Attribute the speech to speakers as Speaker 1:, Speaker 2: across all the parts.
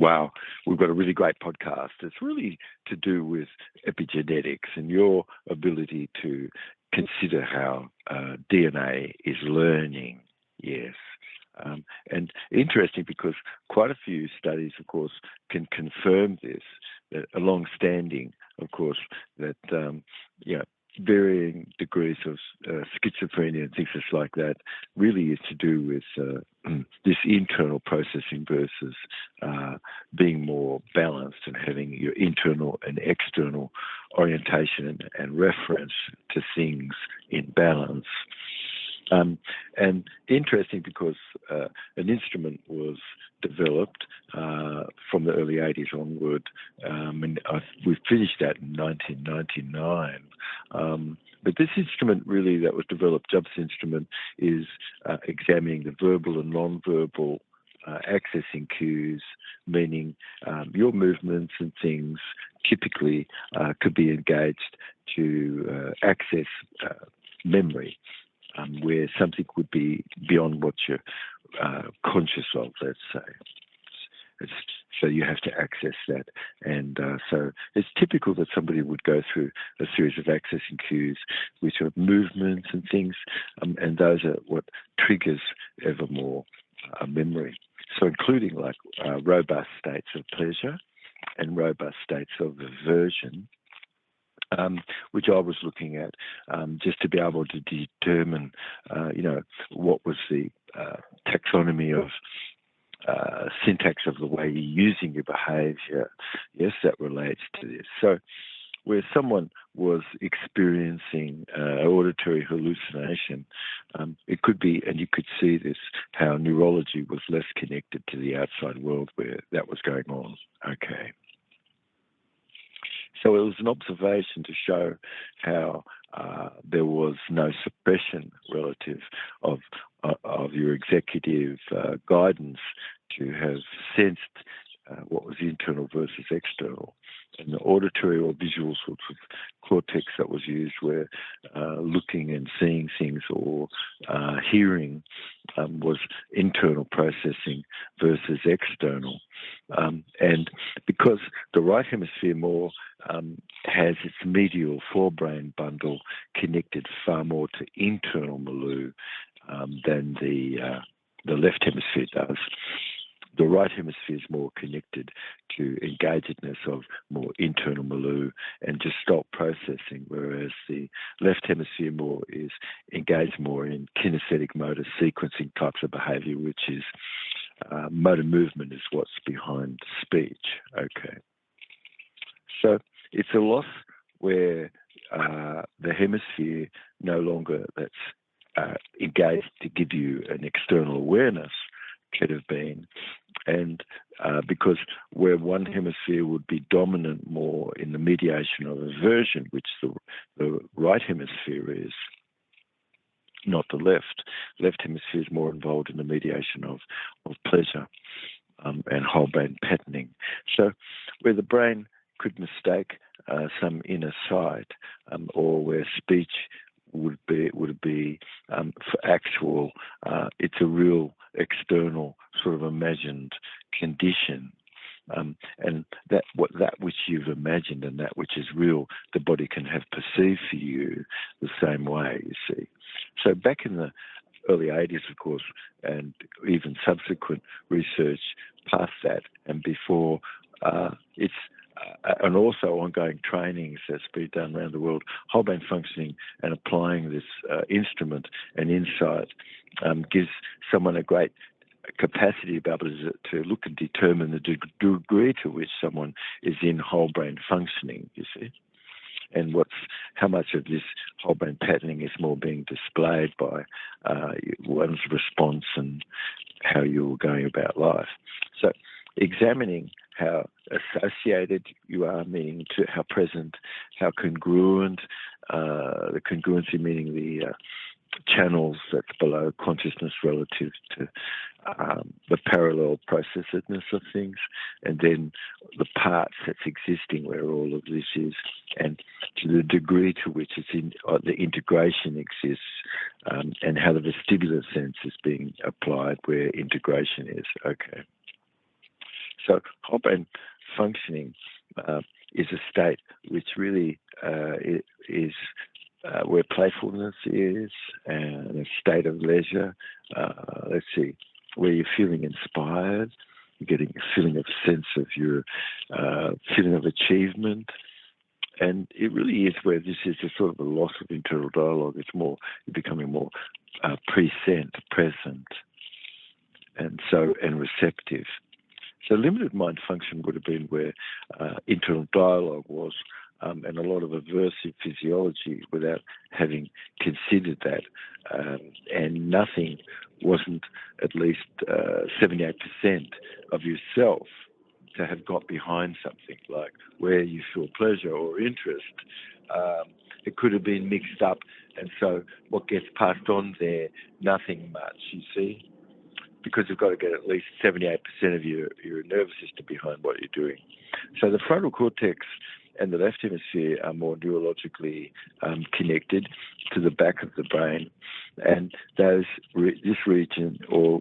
Speaker 1: Wow, we've got a really great podcast. It's really to do with epigenetics and your ability to consider how DNA is learning. Yes. And interesting because quite a few studies, of course, can confirm this, that a long-standing, of course, that, varying degrees of schizophrenia and things like that really is to do with this internal processing versus being more balanced and having your internal and external orientation and reference to things in balance. And interesting because an instrument was developed from the early 80s onward, and we finished that in 1999. But this instrument really that was developed, Jubb's instrument, is examining the verbal and non-verbal accessing cues, meaning your movements and things typically could be engaged to access memory. Where something would be beyond what you're conscious of, let's say. So you have to access that. And so it's typical that somebody would go through a series of accessing cues, which are movements and things, and those are what triggers ever more memory. So including like robust states of pleasure and robust states of aversion, which I was looking at, just to be able to determine, what was the taxonomy of syntax of the way you're using your behaviour. Yes, that relates to this. So where someone was experiencing auditory hallucination, it could be, and you could see this, how neurology was less connected to the outside world where that was going on. Okay. So it was an observation to show how there was no suppression relative of your executive guidance to have sensed what was internal versus external. And the auditory or visual sorts of cortex that was used were looking and seeing things, or hearing was internal processing versus external. And because the right hemisphere more has its medial forebrain bundle connected far more to internal milieu than the left hemisphere does. The right hemisphere is more connected to engagedness of more internal milieu and just stop processing, whereas the left hemisphere more is engaged more in kinesthetic motor sequencing types of behaviour, which is motor movement is what's behind speech. Okay. So it's a loss where the hemisphere no longer that's engaged to give you an external awareness could have been, and because where one hemisphere would be dominant more in the mediation of aversion, which the right hemisphere is, not the left. Left hemisphere is more involved in the mediation of pleasure and whole brain patterning. So where the brain could mistake some inner sight, or where speech would be for actual, it's a real external sort of imagined condition, and that which you've imagined and that which is real, the body can have perceived for you the same way. You see, so back in the early 80s, of course, and even subsequent research past that and before, it's and also ongoing trainings that's been done around the world, whole brain functioning and applying this instrument and insight gives someone a great capacity to be able to look and determine the degree to which someone is in whole brain functioning, you see, and how much of this whole brain patterning is more being displayed by one's response and how you're going about life. So examining how associated you are, meaning to how present, how congruent, the congruency meaning the channels that's below consciousness relative to the parallel processedness of things, and then the parts that's existing where all of this is, and to the degree to which the integration exists, and how the vestibular sense is being applied where integration is. Okay. So whole brain functioning is a state which really is where playfulness is, and a state of leisure. Let's see, where you're feeling inspired, you're getting a feeling of sense of your feeling of achievement. And it really is where this is a sort of a loss of internal dialogue. It's more, you're becoming more present, present, and receptive. So limited mind function would have been where internal dialogue was, and a lot of aversive physiology without having considered that. And nothing wasn't at least 78% of yourself to have got behind something, like where you feel pleasure or interest. It could have been mixed up, and so what gets passed on there, nothing much, you see, because you've got to get at least 78% of your nervous system behind what you're doing. So the frontal cortex and the left hemisphere are more neurologically connected to the back of the brain, and this region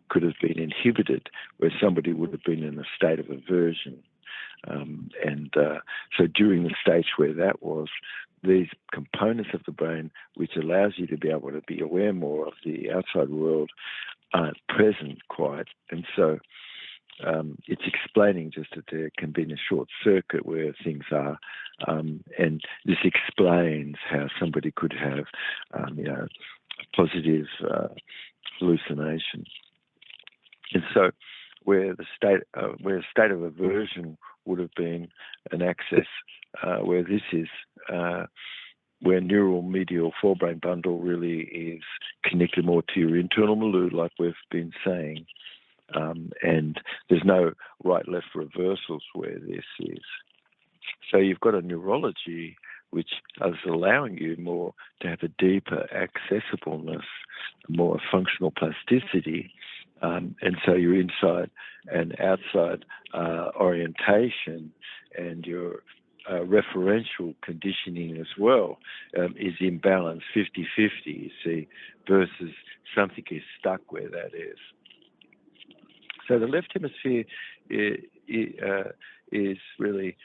Speaker 1: could have been inhibited where somebody would have been in a state of aversion. So during the stage where that was, these components of the brain, which allows you to be able to be aware more of the outside world, aren't present quite. And so it's explaining just that there can be a short circuit where things are, and this explains how somebody could have, a positive hallucination. And so, where a state of aversion would have been an access, where this is where neural medial forebrain bundle really is connected more to your internal milieu, like we've been saying. And there's no right-left reversals where this is. So you've got a neurology which is allowing you more to have a deeper accessibleness, more functional plasticity, and so your inside and outside orientation and your referential conditioning as well is in balance, 50-50, you see, versus something is stuck where that is. So the left hemisphere is really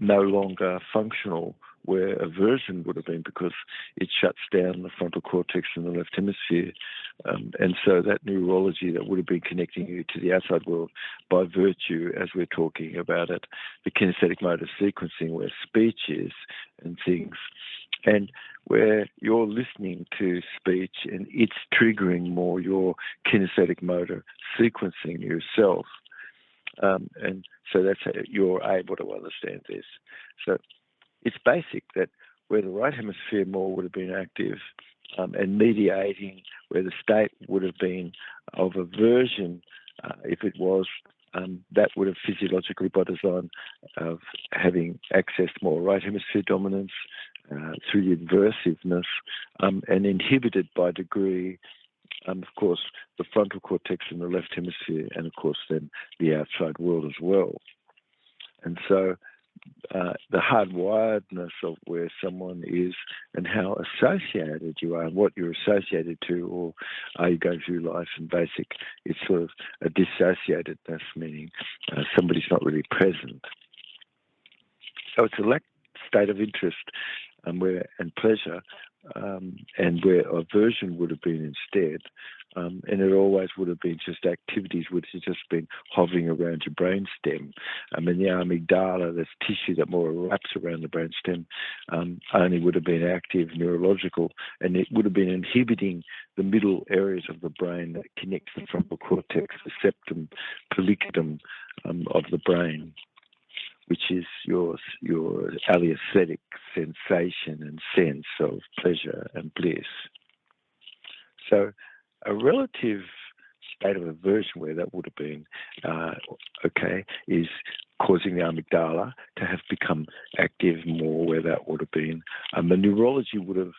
Speaker 1: no longer functional where aversion would have been, because it shuts down the frontal cortex in the left hemisphere. And so that neurology that would have been connecting you to the outside world by virtue, as we're talking about it, the kinesthetic motor sequencing where speech is and things, and where you're listening to speech and it's triggering more your kinesthetic motor sequencing yourself. And so that's how you're able to understand this. So it's basic that where the right hemisphere more would have been active and mediating, where the state would have been of aversion, if it was, that would have physiologically by design of having accessed more right hemisphere dominance through the aversiveness and inhibited by degree, of course, the frontal cortex in the left hemisphere, and of course then the outside world as well. And so the hardwiredness of where someone is and how associated you are and what you're associated to, or are you going through life in basic, it's sort of a dissociatedness, meaning somebody's not really present. So it's a lack state of interest and pleasure, and where aversion would have been instead. And it always would have been just activities which have just been hovering around your brainstem. And the amygdala, this tissue that more wraps around the brainstem, only would have been active, neurological, and it would have been inhibiting the middle areas of the brain that connects the frontal cortex, the septum pellicum of the brain, which is your alliesthetic sensation and sense of pleasure and bliss. So a relative state of aversion where that would have been, is causing the amygdala to have become active more where that would have been. The neurology would have,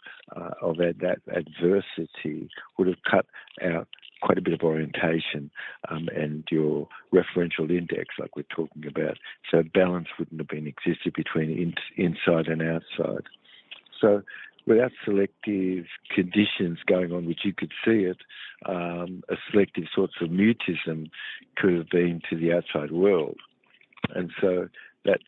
Speaker 1: of that adversity, would have cut out quite a bit of orientation and your referential index, like we're talking about. So balance wouldn't have been existed between inside and outside. So without selective conditions going on, which you could see it, a selective sorts of mutism could have been to the outside world. And so that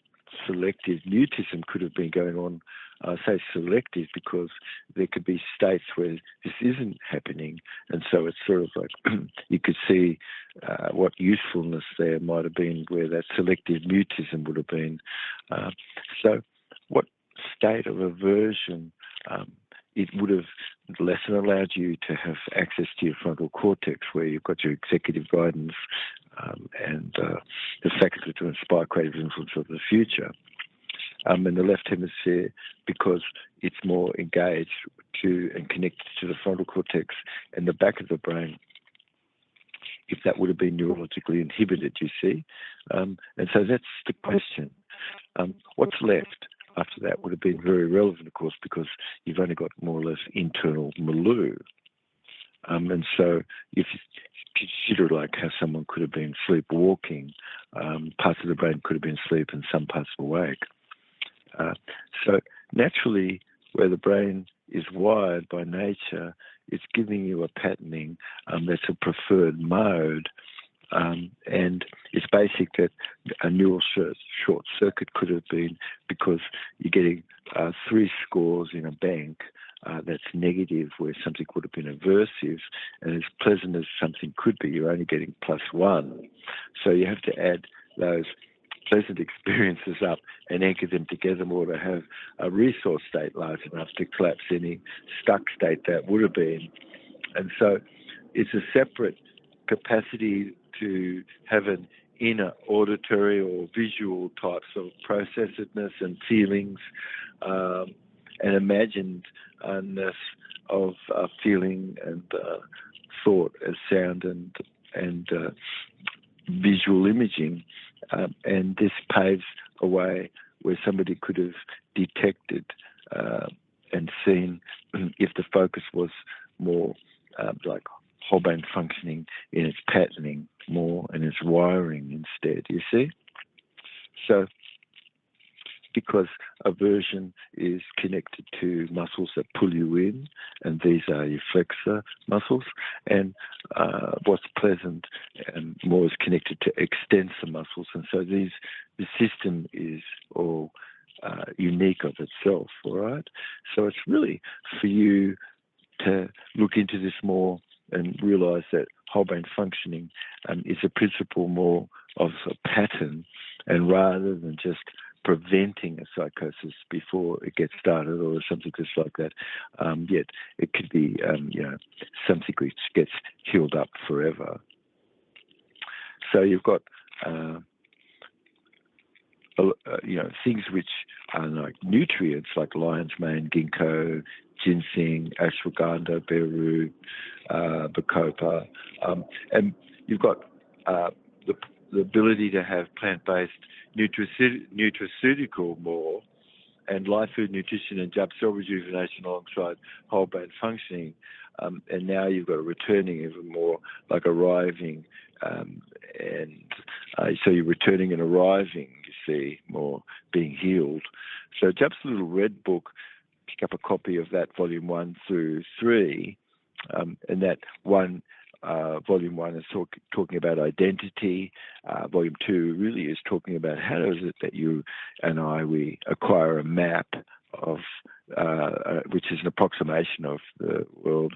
Speaker 1: selective mutism could have been going on. I say selective because there could be states where this isn't happening, and so it's sort of like you could see what usefulness there might have been where that selective mutism would have been. So what state of aversion it would have lesson allowed you to have access to your frontal cortex, where you've got your executive guidance and the faculty to inspire creative influence of the future. In the left hemisphere, because it's more engaged to and connected to the frontal cortex and the back of the brain, if that would have been neurologically inhibited, you see. And so that's the question. What's left after that would have been very relevant, of course, because you've only got more or less internal milieu. And so if you consider like how someone could have been sleepwalking, parts of the brain could have been asleep and some parts awake. So naturally, where the brain is wired by nature, it's giving you a patterning that's a preferred mode. And it's basic that a neural short circuit could have been because you're getting 3 scores in a bank that's negative, where something would have been aversive, and as pleasant as something could be, you're only getting +1. So you have to add those pleasant experiences up and anchor them together more to have a resource state large enough to collapse any stuck state that would have been. And so it's a separate capacity to have an inner auditory or visual types of processedness and feelings and imaginedness of feeling and thought as sound and visual imaging. And this paves a way where somebody could have detected and seen if the focus was more like whole brain functioning in its patterning more and its wiring instead, you see? So because aversion is connected to muscles that pull you in, and these are your flexor muscles, and what's pleasant and more is connected to extensor muscles, and so the system is all unique of itself, all right? So it's really for you to look into this more and realize that whole brain functioning is a principle more of a pattern, and rather than just preventing a psychosis before it gets started or something just like that, yet it could be something which gets healed up forever. So you've got things which are like nutrients, like lion's mane, ginkgo, ginseng, ashwagandha, beetroot, bacopa, and you've got the ability to have plant-based nutraceutical more, and Lifefood nutrition and Jubb cell rejuvenation alongside whole brain functioning, and now you've got a returning even more, like arriving, so you're returning and arriving, you see, more being healed. So Jubb's little red book, pick up a copy of that, volume 1 through 3, and that one, volume 1 is talking about identity. Volume 2 really is talking about how is it that you and we acquire a map of, which is an approximation of the world.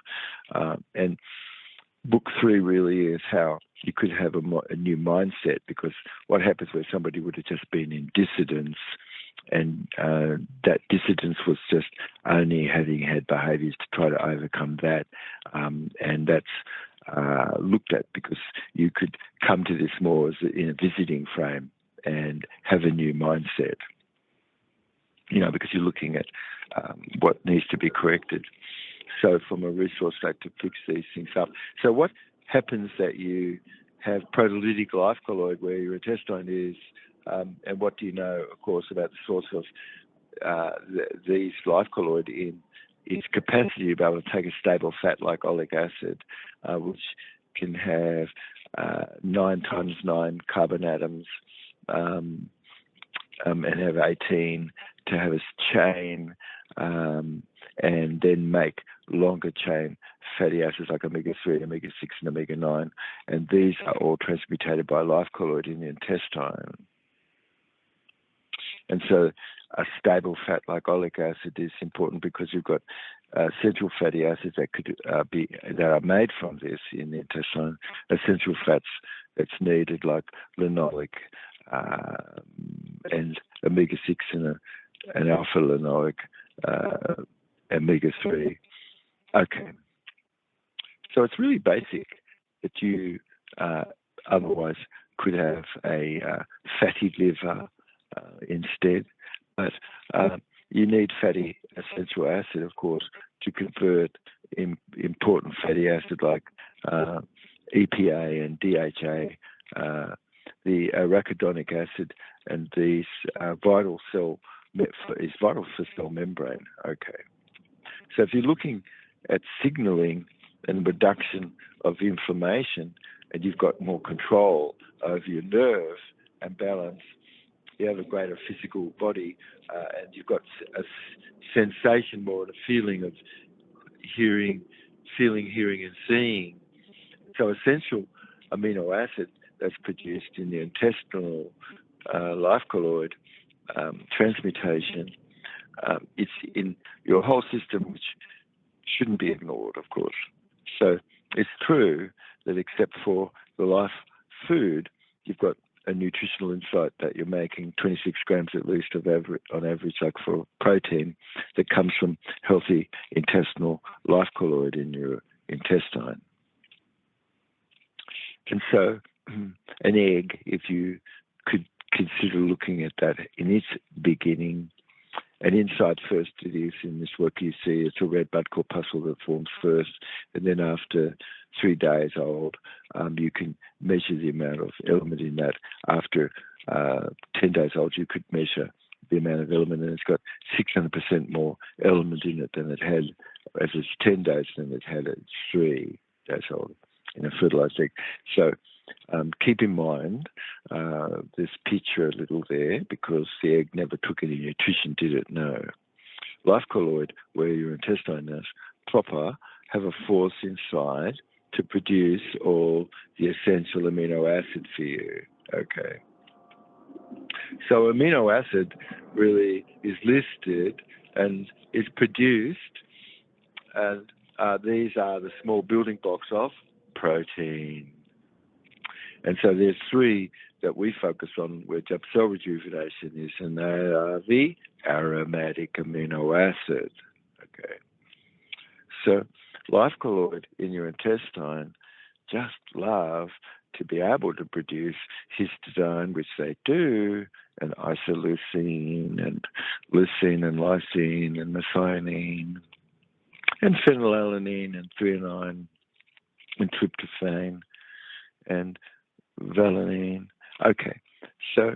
Speaker 1: And book 3 really is how you could have a new mindset, because what happens where somebody would have just been in dissidence, and that dissidence was just only having had behaviours to try to overcome that, and that's looked at because you could come to this more as in a visiting frame and have a new mindset, because you're looking at what needs to be corrected. So from a resource state to fix these things up. So what happens that you have proteolytic life colloid where your intestine is, and what do you know, of course, about the source of these life colloid in its capacity to be able to take a stable fat like oleic acid, which can have 9 times 9 carbon atoms, and have 18 to have a chain, and then make longer chain fatty acids like omega-3, omega-6, and omega-9. And these are all transmutated by life colloid in the intestine. And so a stable fat like oleic acid is important because you've got essential fatty acids that could that are made from this in the intestine, essential fats that's needed like linoleic and omega-6 and alpha linoleic, omega-3. Okay. So it's really basic that you otherwise could have a fatty liver instead. But you need fatty essential acid, of course, to convert important fatty acid like EPA and DHA, the arachidonic acid, and these vital for cell membrane. Okay. So if you're looking at signaling and reduction of inflammation, and you've got more control over your nerve and balance, you have a greater physical body, and you've got a sensation more and a feeling of hearing, and seeing. So essential amino acid that's produced in the intestinal life colloid transmutation, it's in your whole system, which shouldn't be ignored, of course. So it's true that except for the life food, you've got a nutritional insight that you're making 26 grams at least on average, like for protein, that comes from healthy intestinal life colloid in your intestine. And so an egg, if you could consider looking at that in its beginning, and inside first it is in this work you see, it's a red blood corpuscle that forms first, and then after 3 days old, you can measure the amount of element in that. After 10 days old, you could measure the amount of element, and it's got 600% more element in it than it had as it's 10 days than it had at 3 days old in a fertilized egg. So keep in mind this picture a little there, because the egg never took any nutrition, did it? No. Life colloid, where your intestine is proper, have a force inside to produce all the essential amino acid for you. Okay. So amino acid really is listed and is produced, and these are the small building blocks of protein. And so there's 3 that we focus on where Jubb cell rejuvenation is, and they are the aromatic amino acid. Okay. So life colloid in your intestine just love to be able to produce histidine, which they do, and isoleucine, and leucine, and lysine, and methionine, and phenylalanine, and threonine, and tryptophan, and valine. Okay, so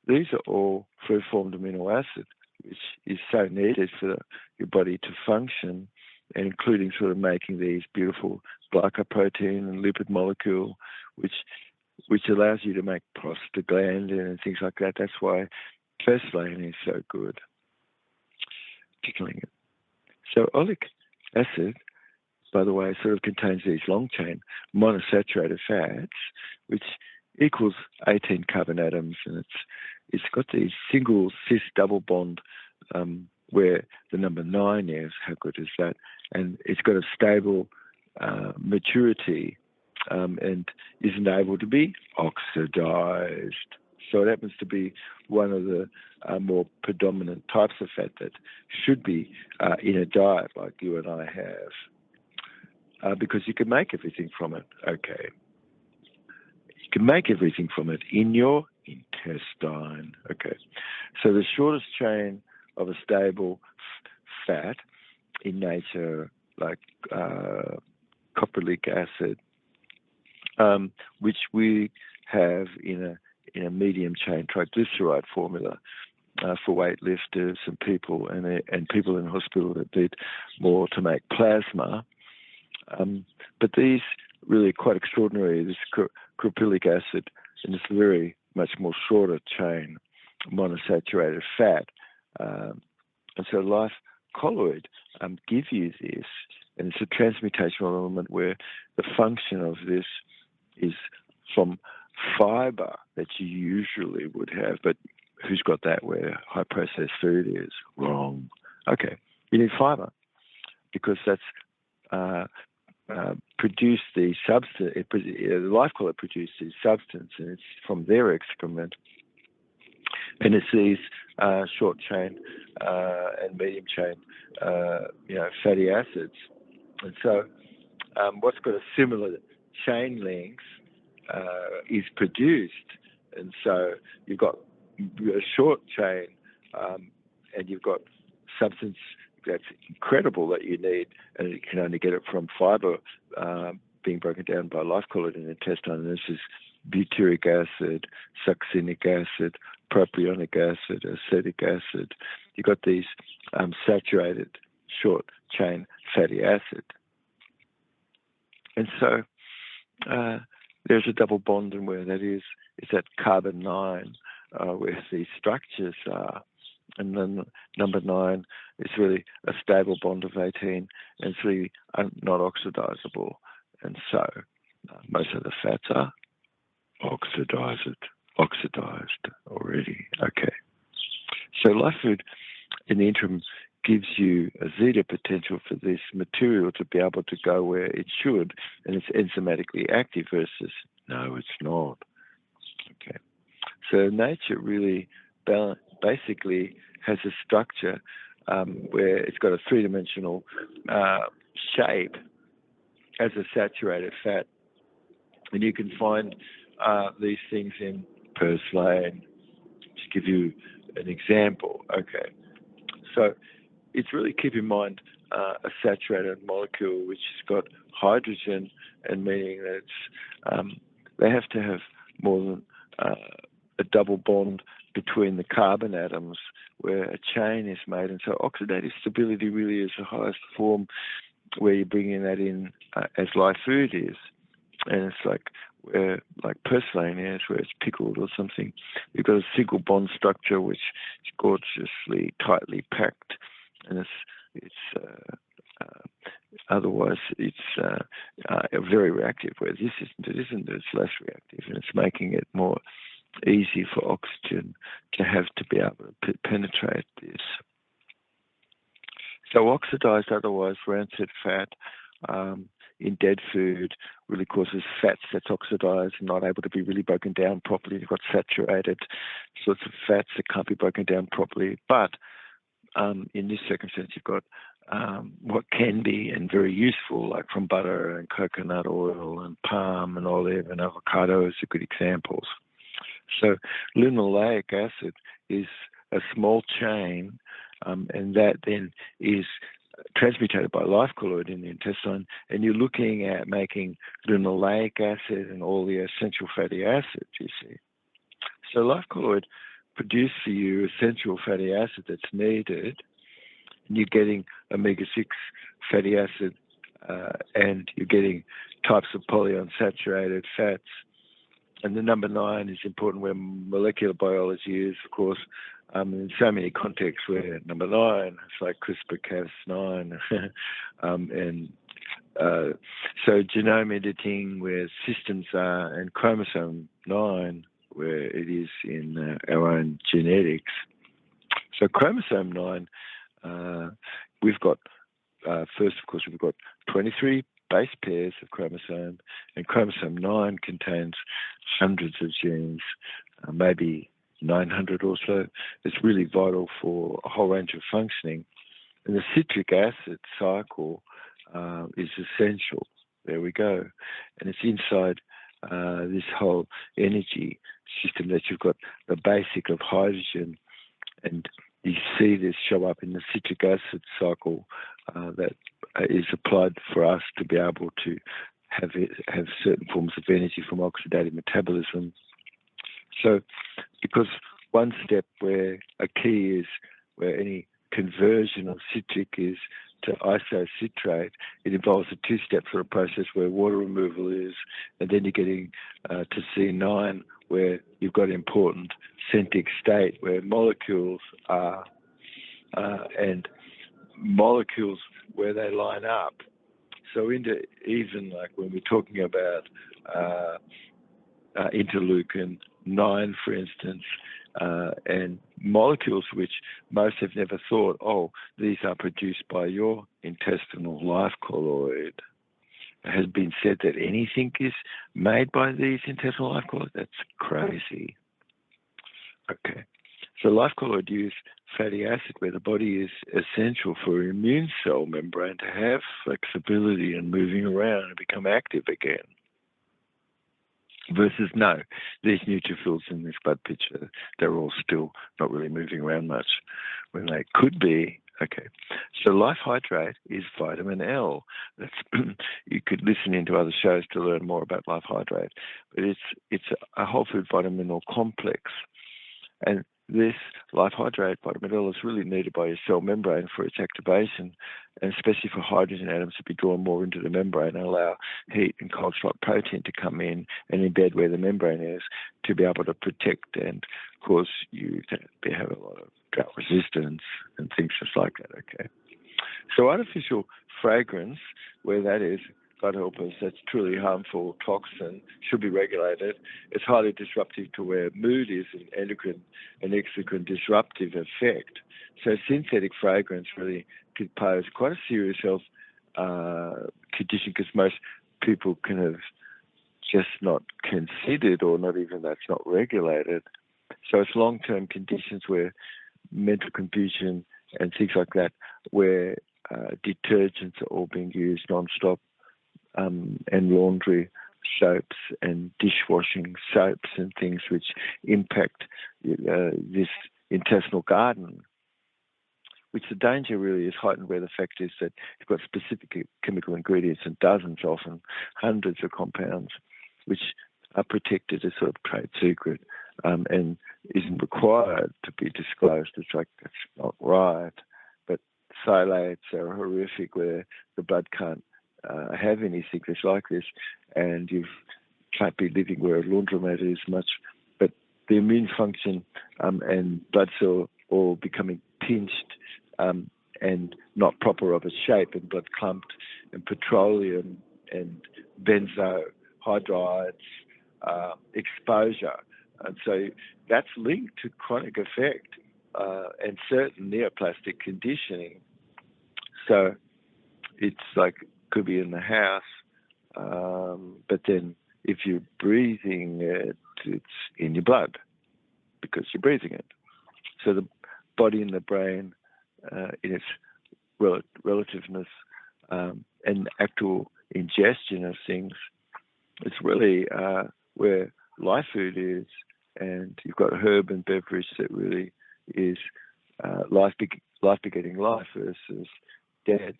Speaker 1: these are all free-formed amino acid, which is so needed for your body to function, and including sort of making these beautiful glycoprotein and lipid molecule, which allows you to make prostaglandin and things like that. That's why feslein is so good, tickling it. So oleic acid, by the way, sort of contains these long-chain monosaturated fats, which equals 18 carbon atoms, and it's got these single cis double bond where the number 9 is. How good is that? And it's got a stable maturity and isn't able to be oxidized. So it happens to be one of the more predominant types of fat that should be in a diet like you and I have, because you can make everything from it. Okay. You can make everything from it in your intestine. Okay. So the shortest chain of a stable fat in nature, like coprolic acid, which we have in a medium chain triglyceride formula for weightlifters and people people in hospital that need more to make plasma. But these really quite extraordinary. This coprolic acid, and it's very much more shorter chain monosaturated fat, and so life colloid give you this, and it's a transmutational element where the function of this is from fiber that you usually would have, but who's got that where high processed food is? Wrong. Okay, you need fiber because that's produce the substance. The life colloid produces the substance, and it's from their excrement. And it's these short chain and medium chain, fatty acids. And so, what's got a similar chain length is produced, and so you've got a short chain, and you've got substance that's incredible that you need, and you can only get it from fiber being broken down by life colloid in the intestine. And this is butyric acid, succinic acid, propionic acid, acetic acid. You've got these saturated short chain fatty acid. And so there's a double bond, and where that is at carbon 9, where these structures are. And then number 9 is really a stable bond of 18, and it's really not oxidizable. And so most of the fats are oxidized already. Okay. So Lifefood, in the interim, gives you a zeta potential for this material to be able to go where it should, and it's enzymatically active versus no, it's not. Okay. So nature really basically has a structure where it's got a three-dimensional shape as a saturated fat. And you can find these things in purslane. Just give you an example. Okay. So it's really, keep in mind, a saturated molecule which has got hydrogen, and meaning that it's, they have to have more than a double bond between the carbon atoms where a chain is made. And so oxidative stability really is the highest form where you're bringing that in as Lifefood is. And it's like purslane is, where it's pickled or something. You've got a single bond structure which is gorgeously tightly packed, and otherwise it's very reactive. Where this isn't. It's less reactive, and it's making it more easy for oxygen to have to be able to penetrate this. So oxidized, otherwise rancid fat in dead food really causes fats that's oxidized and not able to be really broken down properly. You've got saturated sorts of fats that can't be broken down properly. But in this circumstance, you've got what can be and very useful, like from butter and coconut oil and palm and olive and avocado, are good examples. So linoleic acid is a small chain, and that then is transmutated by life colloid in the intestine, and you're looking at making linoleic acid and all the essential fatty acids, you see. So life colloid produces for you essential fatty acid that's needed, and you're getting omega-6 fatty acid, and you're getting types of polyunsaturated fats. And the number 9 is important where molecular biology is, of course, in so many contexts where number 9, it's like CRISPR-Cas9. And so genome editing where systems are, and chromosome 9 where it is in our own genetics. So chromosome 9, we've got, first, of course, we've got 23 base pairs of chromosome, and chromosome 9 contains hundreds of genes, maybe 900 or so. It's really vital for a whole range of functioning. And the citric acid cycle is essential. There we go. And it's inside this whole energy system that you've got the basic of hydrogen, and you see this show up in the citric acid cycle that is applied for us to be able to have certain forms of energy from oxidative metabolism. So, because one step where a key is where any conversion of citric is to isocitrate, it involves a two-step sort of process where water removal is, and then you're getting to C9 where you've got important centric state where molecules are, and molecules where they line up. So even like when we're talking about interleukin 9, for instance, and molecules which most have never thought, oh, these are produced by your intestinal life colloid. It has been said that anything is made by these intestinal life colloids. That's crazy. Okay. So life colloid use fatty acid where the body is essential for immune cell membrane to have flexibility and moving around and become active again. Versus no, these neutrophils in this blood picture, they're all still not really moving around much when they could be. Okay, so life hydrate is vitamin L. That's you could listen into other shows to learn more about life hydrate, but it's a whole food vitamin complex, and this life hydrate vitamin L is really needed by your cell membrane for its activation, and especially for hydrogen atoms to be drawn more into the membrane and allow heat and cold strike protein to come in and embed where the membrane is to be able to protect and cause you to have a lot of drought resistance and things just like that. Okay, so artificial fragrance, where that is gut helpers, that's truly harmful toxin, should be regulated. It's highly disruptive to where mood is an endocrine and exocrine disruptive effect. So synthetic fragrance really could pose quite a serious health condition because most people can have just not considered or not even that's not regulated. So it's long-term conditions where mental confusion and things like that, where detergents are all being used non-stop, and laundry soaps and dishwashing soaps and things which impact this intestinal garden, which the danger really is heightened where the fact is that you've got specific chemical ingredients and dozens, often hundreds of compounds, which are protected as sort of trade secret and isn't required to be disclosed. It's like, that's not right. But phthalates are horrific where the blood can't have any sickness like this, and you can't be living where a laundromat is much, but the immune function and blood cell all becoming pinched and not proper of a shape, and blood clumped, and petroleum and benzo hydrides exposure. And so that's linked to chronic effect and certain neoplastic conditioning. So it's like, could be in the house, but then if you're breathing it, it's in your blood because you're breathing it. So the body and the brain, in its relativeness and actual ingestion of things, it's really where Lifefood is, and you've got herb and beverage that really is life begetting life versus dead.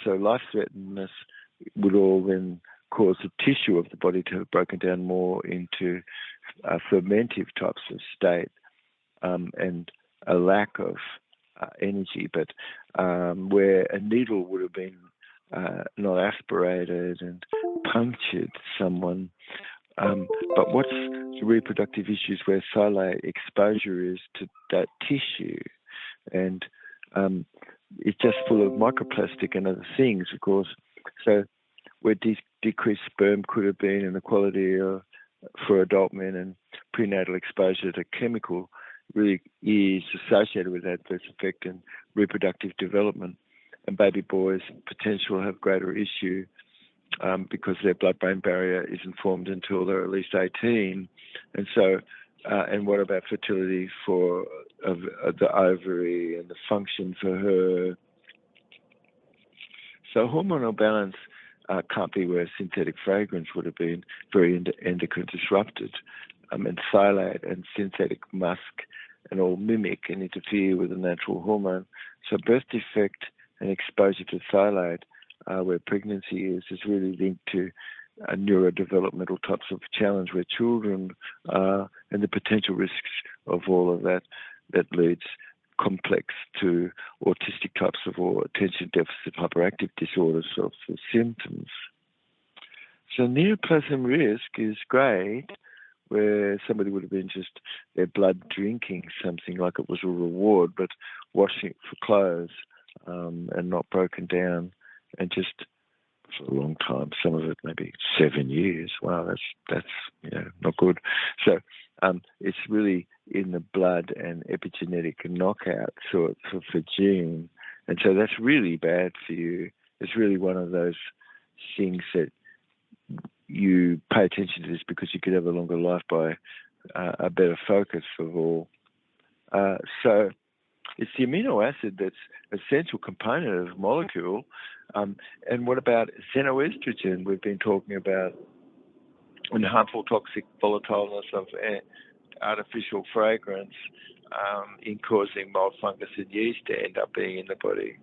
Speaker 1: So life-threateningness would all then cause the tissue of the body to have broken down more into fermentive types of state and a lack of energy. But where a needle would have been not aspirated and punctured someone. But what's the reproductive issues where phthalate exposure is to that tissue? And it's just full of microplastic and other things, of course. So where decreased sperm could have been inequality for adult men and prenatal exposure to chemical really is associated with adverse effect in reproductive development. And baby boys' potential have greater issue because their blood-brain barrier isn't formed until they're at least 18. And so, and what about fertility for the ovary and the function for her? So hormonal balance can't be where synthetic fragrance would have been very endocrine disrupted. And phthalate and synthetic musk and all mimic and interfere with the natural hormone. So birth defect and exposure to phthalate, where pregnancy is really linked to neurodevelopmental types of challenge where children and the potential risks of all of that leads complex to autistic types of or attention deficit hyperactive disorders of the symptoms. So neoplasm risk is great where somebody would have been just their blood drinking something like it was a reward, but washing it for clothes and not broken down, and just for a long time. Some of it maybe 7 years. Wow, that's not good. So it's really in the blood and epigenetic knockout sort of for gene, and so that's really bad for you. It's really one of those things that you pay attention to this because you could have a longer life by a better focus of all. So it's the amino acid that's an essential component of molecule. And what about xenoestrogen we've been talking about, and harmful toxic volatileness of artificial fragrance in causing mold, fungus, and yeast to end up being in the body.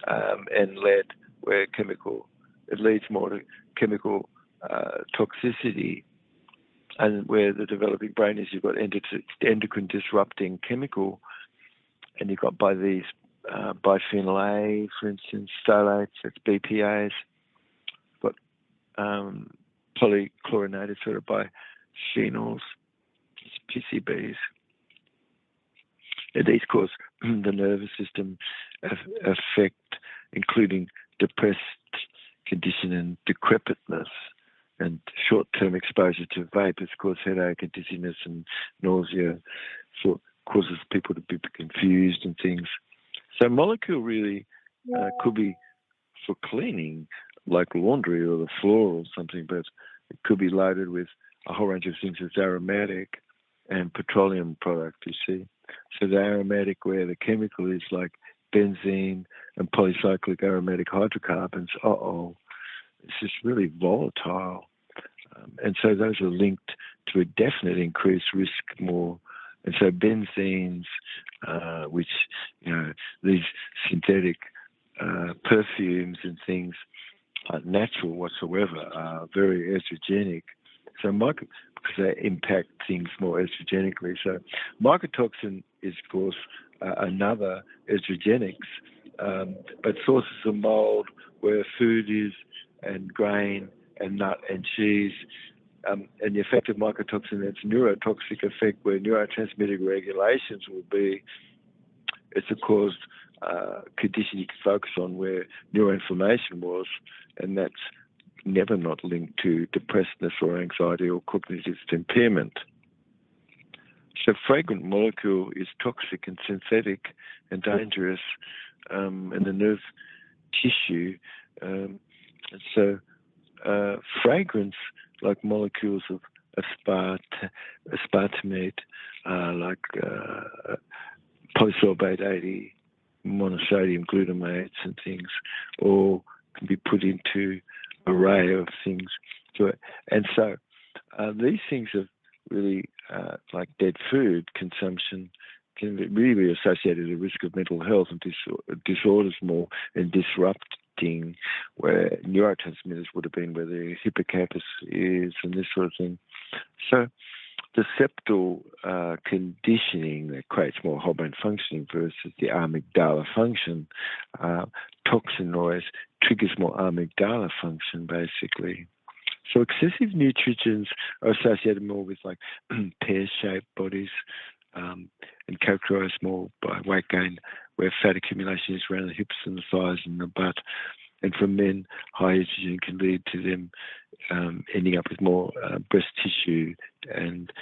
Speaker 1: And lead, where it leads more to chemical toxicity. And where the developing brain is, you've got endocrine disrupting chemical, and you've got by these bisphenol A, for instance, phthalates, that's BPAs, got polychlorinated sort of biphenols, PCBs. And these cause the nervous system effect, including depressed condition and decrepitness. And short-term exposure to vape has caused headache and dizziness and nausea, so causes people to be confused and things. So molecule really could be for cleaning, like laundry or the floor or something, but it could be loaded with a whole range of things that's aromatic and petroleum product, you see. So the aromatic, where the chemical is like benzene and polycyclic aromatic hydrocarbons, it's just really volatile. And so those are linked to a definite increased risk more. And so benzenes, which, these synthetic perfumes and things aren't natural whatsoever, are very estrogenic. So because they impact things more estrogenically. So mycotoxin is, of course, another estrogenics, but sources of mold where food is, and grain and nut and cheese, and the effect of mycotoxin, that's neurotoxic effect where neurotransmitter regulations will be. It's a caused condition you can focus on where neuroinflammation was, and that's never not linked to depressedness or anxiety or cognitive impairment. So fragrant molecule is toxic and synthetic and dangerous in the nerve tissue. So fragrance, like molecules of aspartamate, like polysorbate 80, monosodium glutamates and things, all can be put into an array of things. So these things are really like dead food consumption can really be associated with risk of mental health and disorders more, and disrupting where neurotransmitters would have been, where the hippocampus is and this sort of thing. So the septal conditioning that creates more whole brain functioning versus the amygdala function, toxin noise triggers more amygdala function, basically. So excessive nutrients are associated more with like pear-shaped bodies, and characterized more by weight gain, where fat accumulation is around the hips and the thighs and the butt. And for men, high estrogen can lead to them ending up with more breast tissue and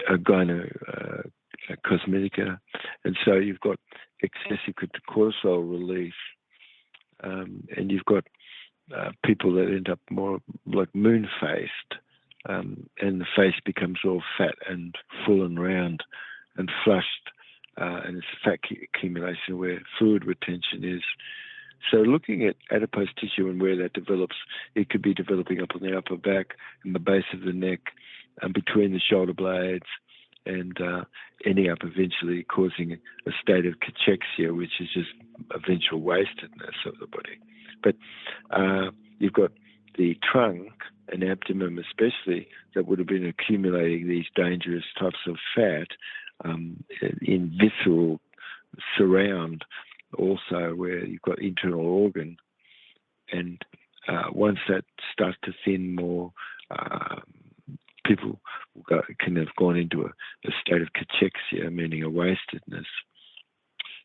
Speaker 1: gynocosmetica. And so you've got excessive cortisol release, and you've got people that end up more like moon-faced, and the face becomes all fat and full and round and flushed, and it's fat accumulation where fluid retention is. So looking at adipose tissue and where that develops, it could be developing up on the upper back and the base of the neck and between the shoulder blades, and ending up eventually causing a state of cachexia, which is just eventual wastedness of the body. But you've got the trunk and abdomen especially that would have been accumulating these dangerous types of fat in visceral surround also, where you've got internal organ. And once that starts to thin more, people will can have gone into a state of cachexia, meaning a wastedness,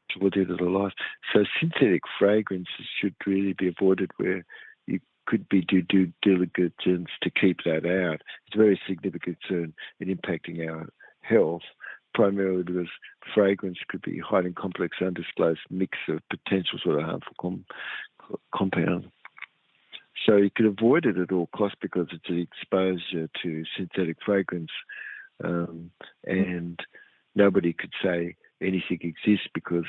Speaker 1: toward the end of the life. So synthetic fragrances should really be avoided where you could be due diligence to keep that out. It's a very significant concern in impacting our health, primarily because fragrance could be hiding complex, undisclosed mix of potential sort of harmful compounds. So you could avoid it at all costs because it's an exposure to synthetic fragrance, and nobody could say anything exists because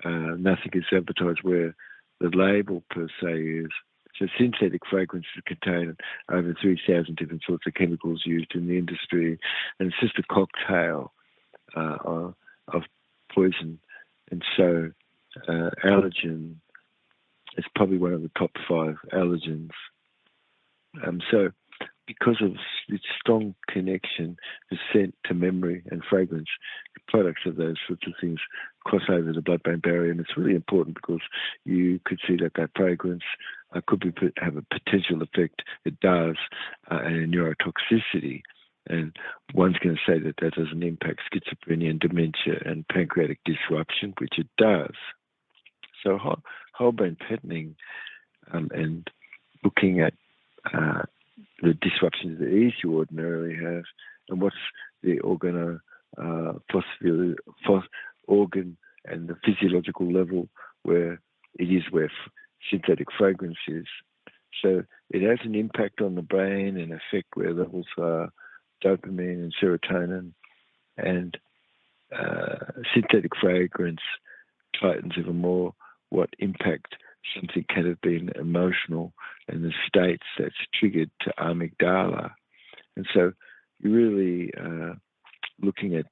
Speaker 1: nothing is advertised where the label per se is. So synthetic fragrances contain over 3,000 different sorts of chemicals used in the industry, and it's just a cocktail of poison. And so allergen is probably one of the top 5 allergens. So because of its strong connection to scent, to memory and fragrance, the products of those sorts of things cross over the blood-brain barrier, and it's really important because you could see that fragrance could have a potential effect. It does, and a neurotoxicity. And one's going to say that doesn't impact schizophrenia and dementia and pancreatic disruption, which it does. So whole brain patterning and looking at the disruptions that you ordinarily have, and what's the organ and the physiological level where it is where synthetic fragrance is. So it has an impact on the brain and affect where levels are dopamine and serotonin, and synthetic fragrance tightens even more what impact something can have been emotional and the states that's triggered to amygdala. And so you're really looking at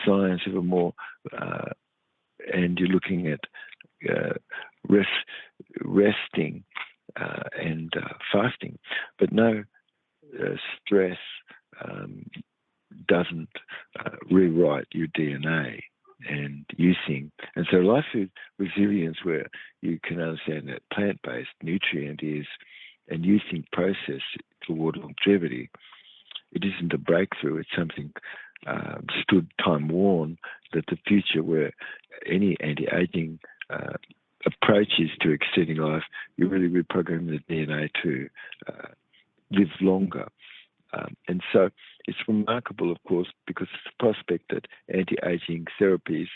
Speaker 1: science even more, and you're looking at resting and fasting. But no, stress doesn't rewrite your DNA and using. And so Lifefood resilience, where you can understand that plant-based nutrient is and using process toward longevity, it isn't a breakthrough, it's something stood time worn, that the future where any anti-aging approaches to extending life, you really reprogram the DNA to live longer. And so it's remarkable, of course, because it's the prospect that anti-aging therapies,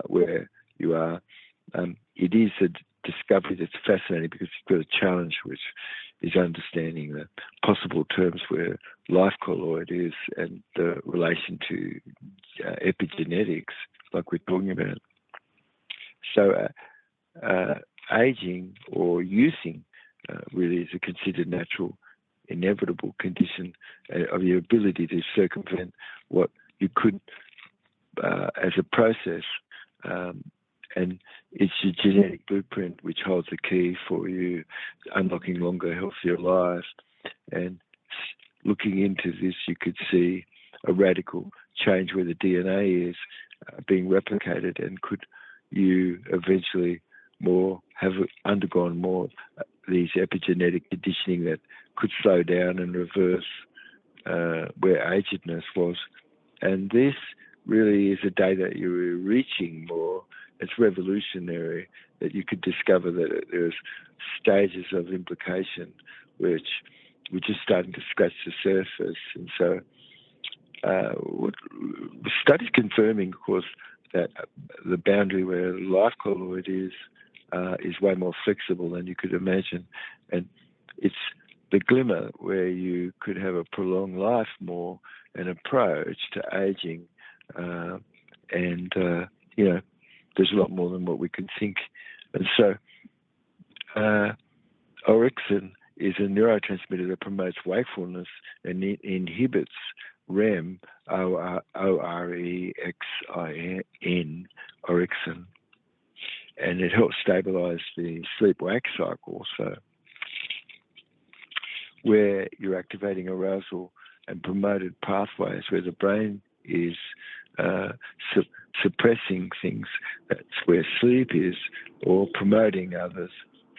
Speaker 1: where you are, it is a discovery that's fascinating because you've got a challenge, which is understanding the possible terms where life colloid is and the relation to epigenetics, like we're talking about. So aging or using really is a considered natural, inevitable condition of your ability to circumvent what you could as a process, and it's your genetic blueprint which holds the key for you unlocking longer, healthier lives. And looking into this, you could see a radical change where the DNA is being replicated, and could you eventually have undergone more these epigenetic conditioning that could slow down and reverse where agedness was. And this really is a day that you're reaching more. It's revolutionary that you could discover that there's stages of implication which we're just starting to scratch the surface. And so studies confirming, of course, that the boundary where life colloid is way more flexible than you could imagine. And it's the glimmer where you could have a prolonged life more, an approach to aging. There's a lot more than what we can think. And so orexin is a neurotransmitter that promotes wakefulness and inhibits REM, O-R-E-X-I-N, orexin. And it helps stabilize the sleep-wake cycle, so where you're activating arousal and promoted pathways where the brain is suppressing things. That's where sleep is, or promoting others.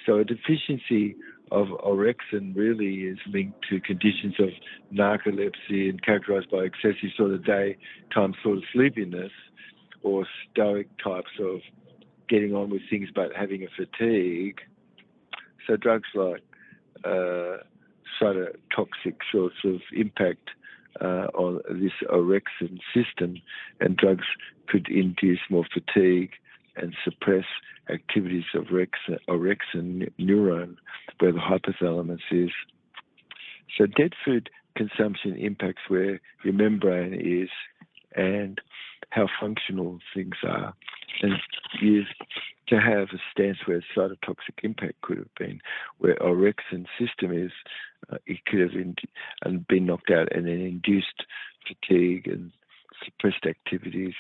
Speaker 1: So a deficiency of orexin really is linked to conditions of narcolepsy and characterized by excessive sort of daytime sort of sleepiness, or stoic types of getting on with things but having a fatigue. So drugs like cytotoxic sorts of impact on this orexin system, and drugs could induce more fatigue and suppress activities of orexin neuron, where the hypothalamus is. So dead food consumption impacts where your membrane is and how functional things are. And used to have a stance where cytotoxic impact could have been, where orexin system is, it could have been knocked out and then induced fatigue and suppressed activities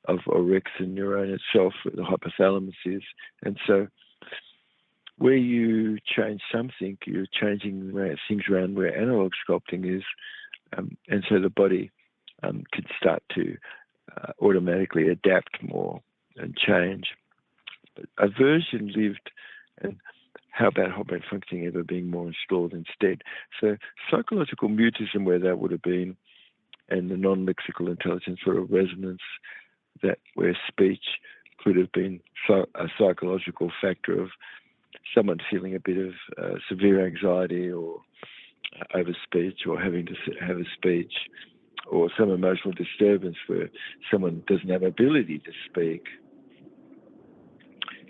Speaker 1: of orexin neuron itself, where the hypothalamus is. And so where you change something, you're changing things around where analog sculpting is, and so the body could start to automatically adapt more and change. But aversion lived, and how about hot brain functioning ever being more installed instead? So psychological mutism, where that would have been, and the non-lexical intelligence sort of resonance, that where speech could have been a psychological factor of someone feeling a bit of severe anxiety or over speech, or having to have a speech, or some emotional disturbance where someone doesn't have ability to speak.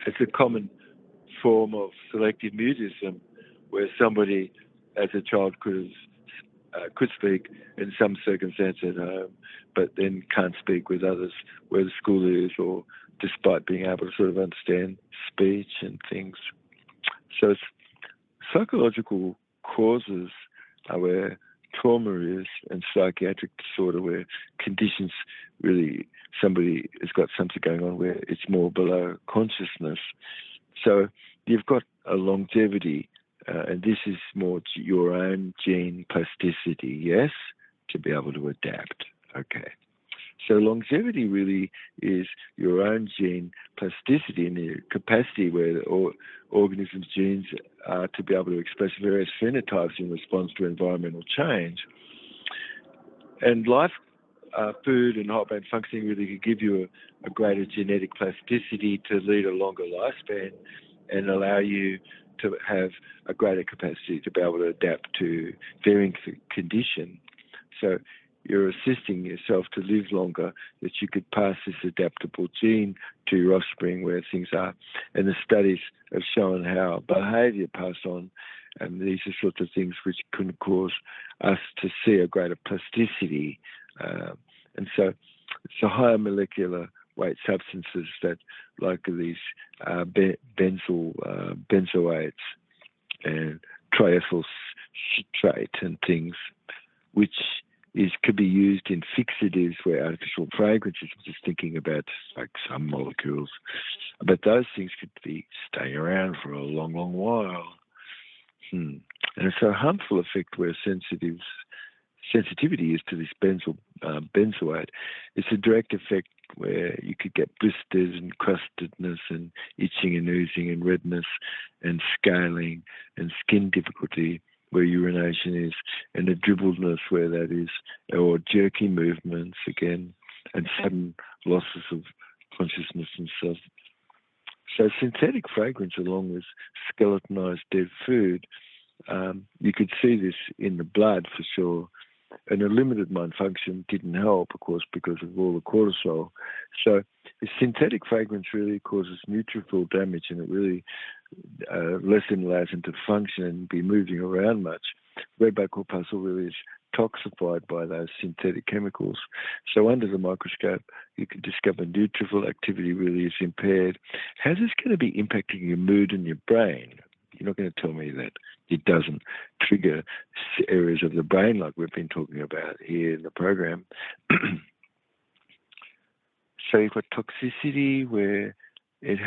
Speaker 1: It's a common form of selective mutism, where somebody as a child could speak in some circumstances at home, but then can't speak with others where the school is, or despite being able to sort of understand speech and things. So it's psychological causes are where trauma is, and psychiatric disorder where conditions really, somebody has got something going on where it's more below consciousness. So you've got a longevity, and this is more your own gene plasticity, yes, to be able to adapt. Okay. So longevity really is your own gene plasticity and the capacity where the organism's genes are to be able to express various phenotypes in response to environmental change. And food and hot brain functioning really could give you a greater genetic plasticity to lead a longer lifespan and allow you to have a greater capacity to be able to adapt to varying condition. So you're assisting yourself to live longer, that you could pass this adaptable gene to your offspring where things are. And the studies have shown how behaviour passed on, and these are sorts of things which can cause us to see a greater plasticity. And so it's the higher molecular weight substances that, like these benzoates and triethyl citrate and things, which could be used in fixatives where artificial fragrances, just thinking about like some molecules, but those things could be staying around for a long, long while. And it's a harmful effect where sensitivity is to this benzoate. It's a direct effect where you could get blisters and crustedness and itching and oozing and redness and scaling and skin difficulty where urination is, and the dribbledness where that is, or jerky movements again, and sudden losses of consciousness and stuff. So synthetic fragrance along with skeletonized dead food, you could see this in the blood for sure. And a limited mind function didn't help, of course, because of all the cortisol. So the synthetic fragrance really causes neutrophil damage, and it really less than allows them to function and be moving around much. Red blood corpuscle really is toxified by those synthetic chemicals. So under the microscope, you can discover neutrophil activity really is impaired. How's this going to be impacting your mood and your brain? You're not going to tell me that it doesn't trigger areas of the brain like we've been talking about here in the program. So you've got toxicity where it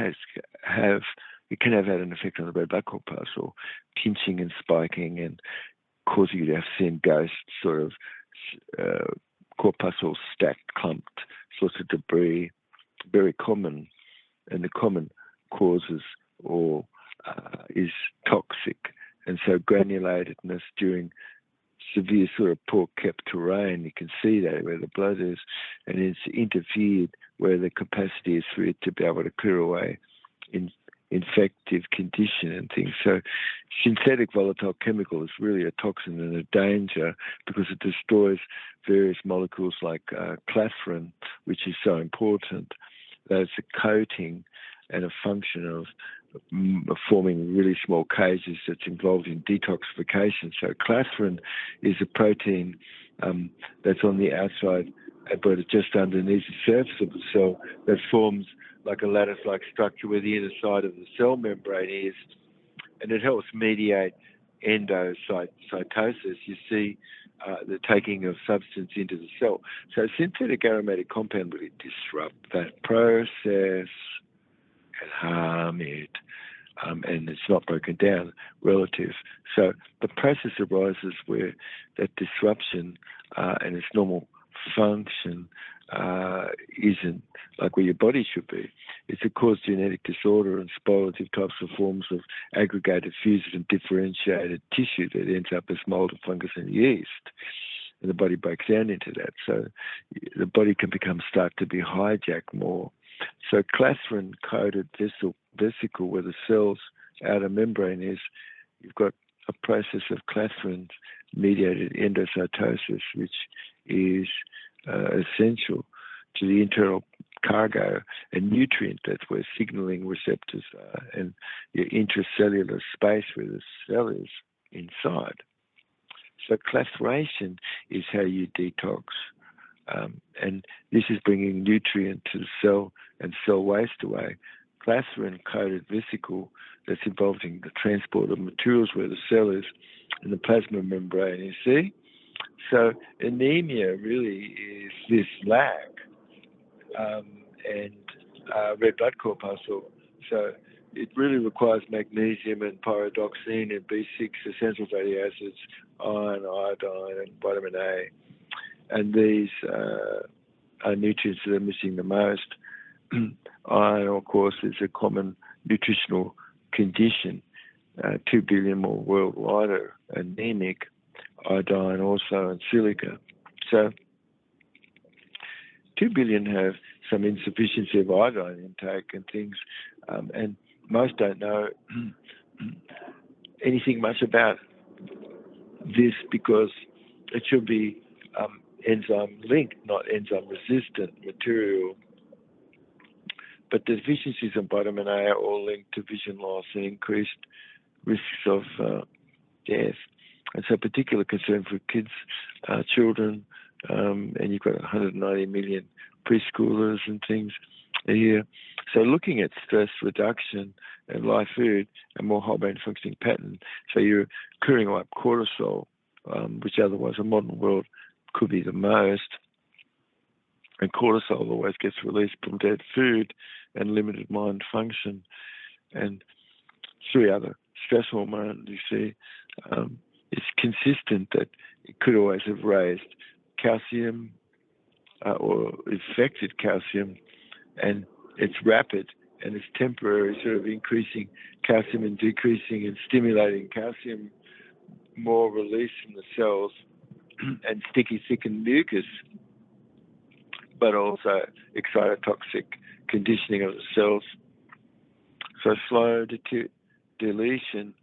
Speaker 1: can have had an effect on the red blood corpuscle, pinching and spiking and causing you to have seen ghosts, sort of corpuscle stacked, clumped sorts of debris, very common, and the common causes or is toxic and so granulatedness during severe sort of poor kept terrain, you can see that where the blood is, and it's interfered where the capacity is for it to be able to clear away in infective condition and things. So synthetic volatile chemical is really a toxin and a danger because it destroys various molecules like clathrin, which is so important. That's a coating and a function of forming really small cages that's involved in detoxification. So clathrin is a protein that's on the outside, but just underneath the surface of the cell, that forms like a lattice-like structure where the inner side of the cell membrane is, and it helps mediate endocytosis. You see the taking of substance into the cell. So synthetic aromatic compound really disrupt that process and harm it, and it's not broken down relative. So the process arises where that disruption and its normal function isn't like where your body should be. It's a cause genetic disorder and spolative types of forms of aggregated, fused and differentiated tissue that ends up as mold and fungus and yeast. And the body breaks down into that. So the body can start to be hijacked more. So clathrin-coated vesicle where the cell's outer membrane is, you've got a process of clathrin-mediated endocytosis, which is essential to the internal cargo and nutrient that's where signaling receptors are, and your intracellular space where the cell is inside. So clathration is how you detox. And this is bringing nutrient to the cell and cell waste away. Clathrin-coated vesicle that's involved in the transport of materials where the cell is in the plasma membrane, you see? So anemia really is this lack and red blood corpuscle. So it really requires magnesium and pyridoxine and B6 essential fatty acids, iron, iodine, and vitamin A. And these are nutrients that are missing the most. Iron, of course, is a common nutritional condition. 2 billion more worldwide are anemic. Iodine also, and silica. So 2 billion have some insufficiency of iodine intake and things, and most don't know anything much about this because it should be enzyme linked, not enzyme resistant material. But the deficiencies in vitamin A are all linked to vision loss and increased risks of death. And so particular concern for kids, children, and you've got 190 million preschoolers and things here. So looking at stress reduction and Lifefood and more whole brain functioning pattern, so you're clearing up cortisol, which otherwise a modern world could be the most. And cortisol always gets released from dead food and limited mind function. And 3 other stress hormones, you see, it's consistent that it could always have raised calcium or affected calcium, and it's rapid and it's temporary, sort of increasing calcium and decreasing and stimulating calcium, more release from the cells and sticky, thickened mucus, but also excitotoxic conditioning of the cells. So slow deletion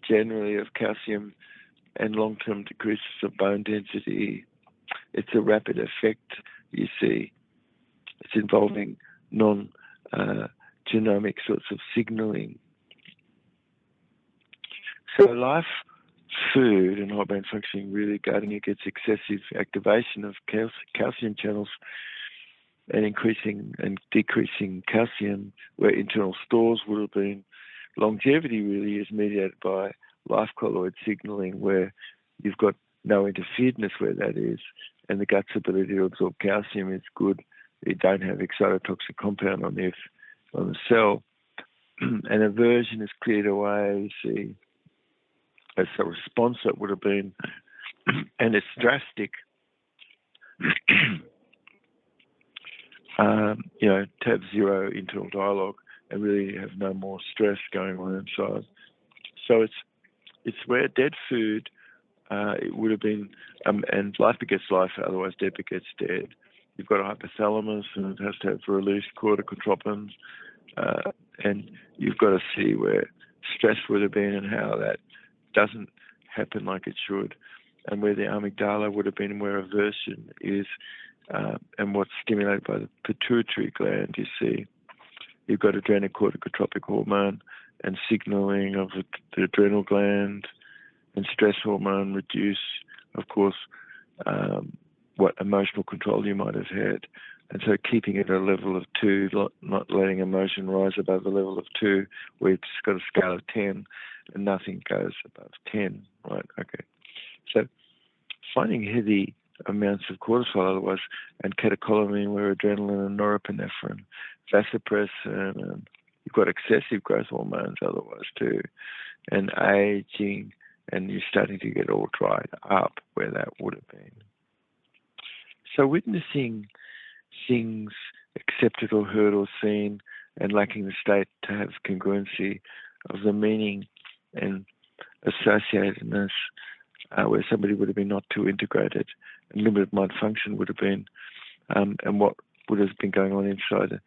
Speaker 1: generally of calcium and long-term decreases of bone density. It's a rapid effect, you see. It's involving non-genomic sorts of signaling. So Lifefood and whole brain functioning really guarding against excessive activation of calcium channels and increasing and decreasing calcium where internal stores would have been. Longevity really is mediated by life colloid signaling where you've got no interferedness where that is, and the gut's ability to absorb calcium is good. You don't have excitotoxic compound on the cell. And aversion is cleared away, you see, as a response that would have been, and it's drastic. To have zero internal dialogue and really have no more stress going on inside. So it's It's where dead food, it would have been, and life begets life, otherwise dead begets dead. You've got a hypothalamus, and it has to have released corticotropins, and you've got to see where stress would have been and how that doesn't happen like it should, and where the amygdala would have been and where aversion is, and what's stimulated by the pituitary gland, you see. You've got adrenocorticotropic hormone and signaling of the adrenal gland, and stress hormone reduce, of course, what emotional control you might have had. And so keeping it at a level of 2, not letting emotion rise above the level of 2, where it's got a scale of 10 and nothing goes above 10, right? Okay. So finding heavy amounts of cortisol otherwise, and catecholamine, where adrenaline and norepinephrine, vasopressin, and you've got excessive growth hormones otherwise too, and aging, and you're starting to get all dried up where that would have been. So witnessing things accepted or heard or seen and lacking the state to have congruency of the meaning and associatedness, where somebody would have been not too integrated, and limited mind function would have been, and what would have been going on inside,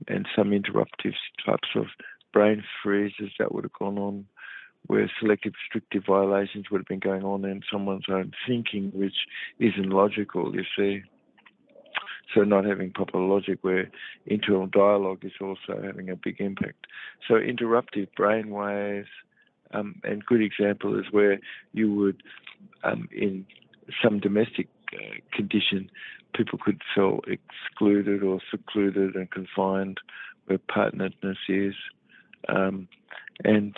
Speaker 1: and some interruptive types of brain freezes that would have gone on, where selective restrictive violations would have been going on in someone's own thinking, which isn't logical, you see. So not having proper logic, where internal dialogue is also having a big impact. So interruptive brain waves, and good example is where you would, in some domestic condition, people could feel excluded or secluded and confined, where partneredness is. And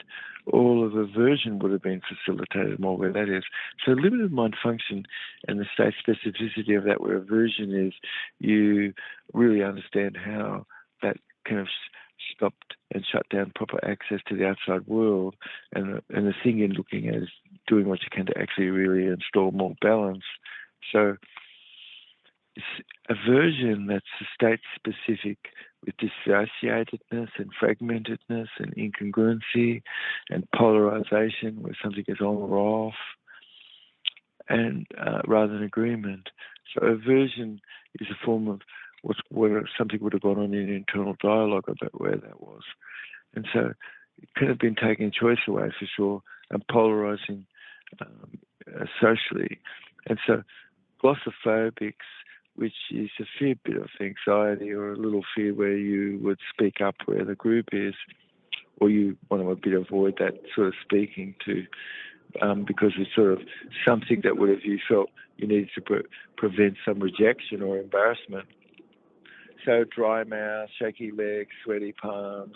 Speaker 1: all of aversion would have been facilitated more where that is. So limited mind function and the state specificity of that, where aversion is, you really understand how that kind of stopped and shut down proper access to the outside world, and the thing you're looking at is doing what you can to actually really install more balance. So it's aversion that's state-specific, with dissociatedness and fragmentedness and incongruency and polarization, where something is on or off, and rather than agreement. So aversion is a form of where something would have gone on in internal dialogue about where that was. And so it could have been taking choice away for sure, and polarizing socially. And so glossophobics, which is a fair bit of anxiety or a little fear where you would speak up where the group is, or you want to a bit avoid that sort of speaking to, because it's sort of something that would have you felt you needed to prevent some rejection or embarrassment. So dry mouth, shaky legs, sweaty palms,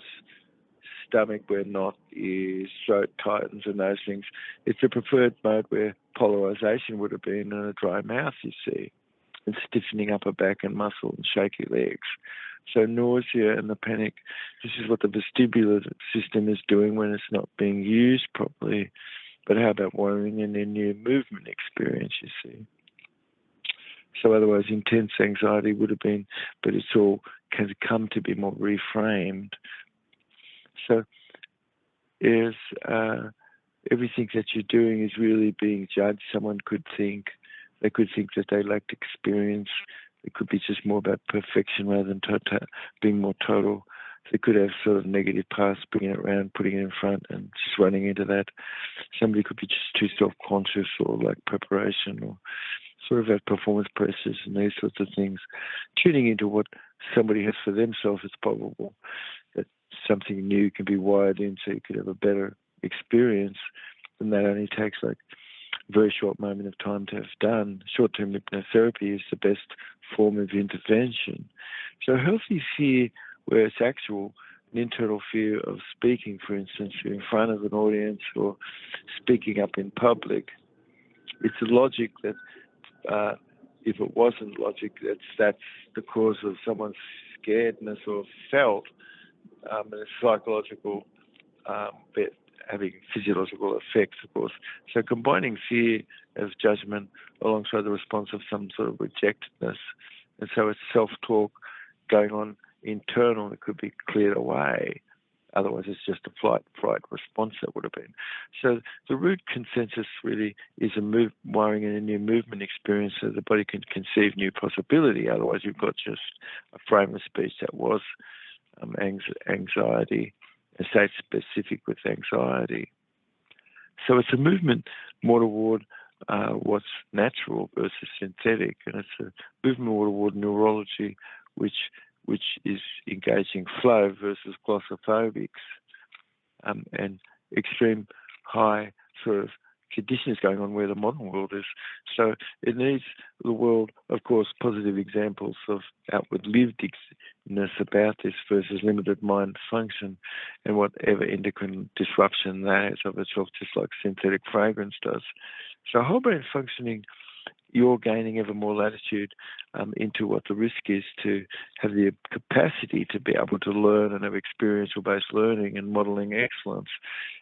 Speaker 1: stomach where knot is, throat tightens and those things. It's a preferred mode where polarization would have been in a dry mouth, you see, and stiffening upper back and muscle and shaky legs. So nausea and the panic, this is what the vestibular system is doing when it's not being used properly. But how about worrying and then your movement experience, you see? So otherwise intense anxiety would have been, but it's all can come to be more reframed. So is everything that you're doing is really being judged. Someone could think, they could think that they lacked experience. It could be just more about perfection rather than being more total. They could have sort of negative past, bringing it around, putting it in front, and just running into that. Somebody could be just too self-conscious or lack preparation, or sort of have performance pressures and these sorts of things. Tuning into what somebody has for themselves, it's probable that something new can be wired in so you could have a better experience, and that only takes like a very short moment of time to have done. Short-term hypnotherapy is the best form of intervention. So healthy fear, where it's actual, an internal fear of speaking, for instance, you're in front of an audience or speaking up in public, it's a logic that if it wasn't logic, that's the cause of someone's scaredness or felt, and it's psychological, but having physiological effects, of course. So combining fear of judgment alongside the response of some sort of rejectedness, and so it's self-talk going on internal that could be cleared away, Otherwise, it's just a flight response that would have been. So the root consensus really is wiring in a new movement experience so the body can conceive new possibility. Otherwise, you've got just a frame of speech that was anxiety, a state specific with anxiety. So it's a movement more toward what's natural versus synthetic, and it's a movement more toward neurology, which is engaging flow versus glossophobics, and extreme high sort of conditions going on where the modern world is. So it needs the world, of course, positive examples of outward livedness about this versus limited mind function and whatever endocrine disruption that has of itself, just like synthetic fragrance does. So whole brain functioning, you're gaining ever more latitude into what the risk is to have the capacity to be able to learn and have experiential-based learning and modelling excellence.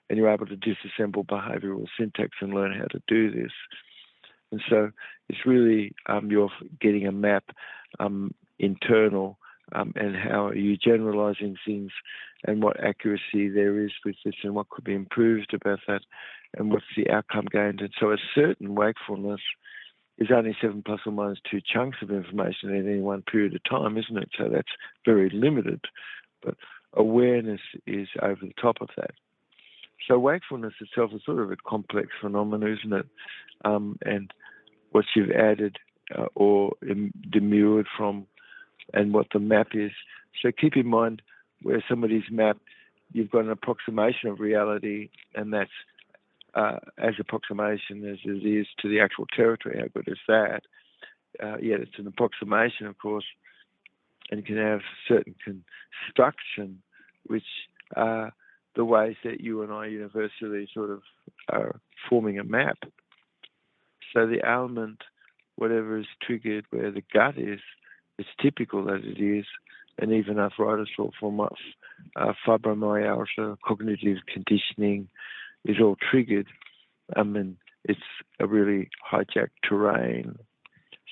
Speaker 1: And you're able to disassemble behavioural syntax and learn how to do this. And so it's really you're getting a map internal and how are you generalising things and what accuracy there is with this and what could be improved about that and what's the outcome gained. And so a certain wakefulness is only 7 plus or minus 2 chunks of information at any one period of time, isn't it? So that's very limited. But awareness is over the top of that. So wakefulness itself is sort of a complex phenomenon, isn't it? And what you've added or demurred from and what the map is. So keep in mind where somebody's map, you've got an approximation of reality, and that's as approximation as it is to the actual territory. How good is that? Yet it's an approximation, of course, and can have certain construction, which are the ways that you and I universally sort of are forming a map. So the ailment, whatever is triggered where the gut is, it's typical that it is, and even arthritis or form of fibromyalgia, cognitive conditioning is all triggered. And it's a really hijacked terrain.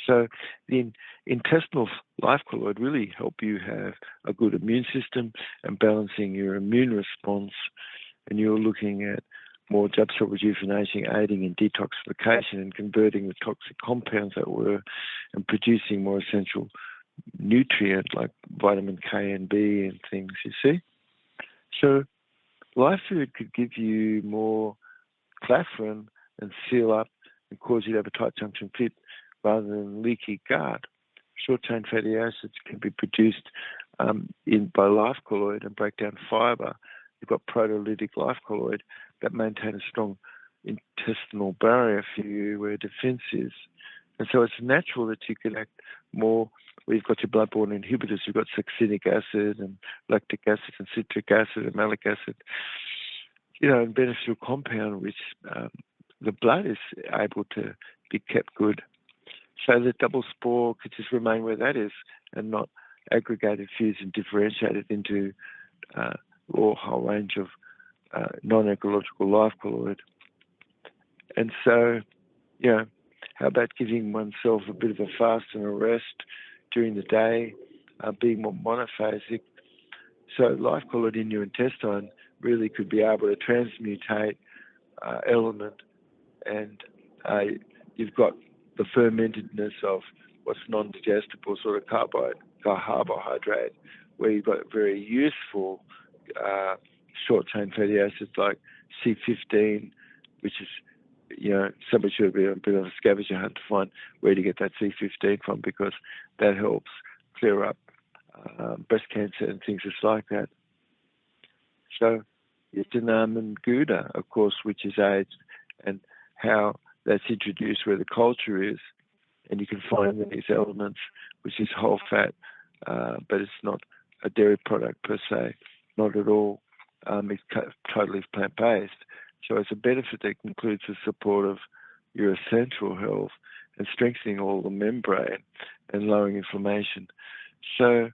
Speaker 1: So the intestinal life colloid really help you have a good immune system and balancing your immune response. And you're looking at more Jubb cell rejuvenation, aiding in detoxification and converting the toxic compounds that were and producing more essential nutrient like vitamin K and B and things, you see. So Lifefood could give you more clathrin and seal up and cause you to have a tight junction fit rather than leaky gut. Short-chain fatty acids can be produced by life colloid and break down fibre. You've got proteolytic life colloid that maintain a strong intestinal barrier for you where defense is. And so it's natural that you can act more where you've got your bloodborne inhibitors. You've got succinic acid and lactic acid and citric acid and malic acid, and beneficial compound which the blood is able to be kept good. So the double spore could just remain where that is and not aggregated, fused and differentiated into a whole range of non-ecological life colloid. And so, how about giving oneself a bit of a fast and a rest during the day, being more monophasic? So life colloid in your intestine really could be able to transmutate element, and you've got the fermentedness of what's non-digestible sort of carbohydrate, where you've got very useful short-chain fatty acids like C15, which is, somebody should be a bit of a scavenger hunt to find where to get that C15 from, because that helps clear up breast cancer and things just like that. So it's an almond gouda, of course, which is aged, and how that's introduced where the culture is, and you can find these elements, which is whole fat, but it's not a dairy product per se, not at all. It's totally plant-based. So it's a benefit that includes the support of your essential health and strengthening all the membrane and lowering inflammation. So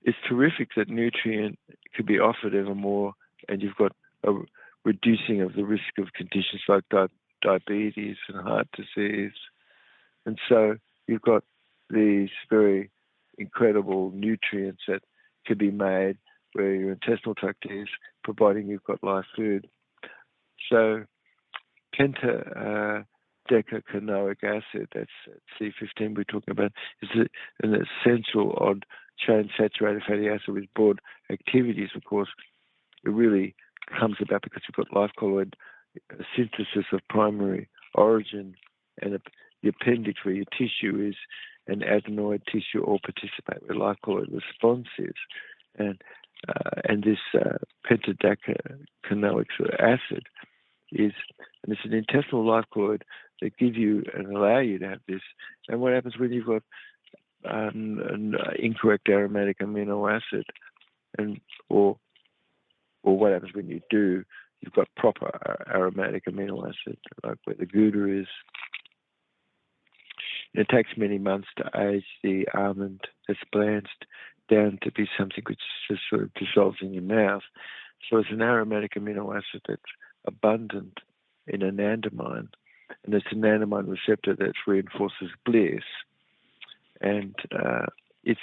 Speaker 1: it's terrific that nutrient could be offered ever more, and you've got a reducing of the risk of conditions like diabetes and heart disease. And so you've got these very incredible nutrients that could be made where your intestinal tract is, providing you've got live food. So pentadecanoic acid, that's C15 we're talking about, is an essential odd chain saturated fatty acid with broad activities. Of course, it really comes about because you've got life colloid synthesis of primary origin, and the appendix where your tissue is an adenoid tissue all participate where life colloid response is. And this pentadecanoic acid is, and it's an intestinal life colloid that give you and allow you to have this. And what happens when you've got an incorrect aromatic amino acid, or what happens when you do, you've got proper aromatic amino acid, like where the Gouda is. It takes many months to age the almond that's blanched down to be something which just sort of dissolves in your mouth. So it's an aromatic amino acid that's abundant in anandamide, and it's an anandamide receptor that reinforces bliss. And it's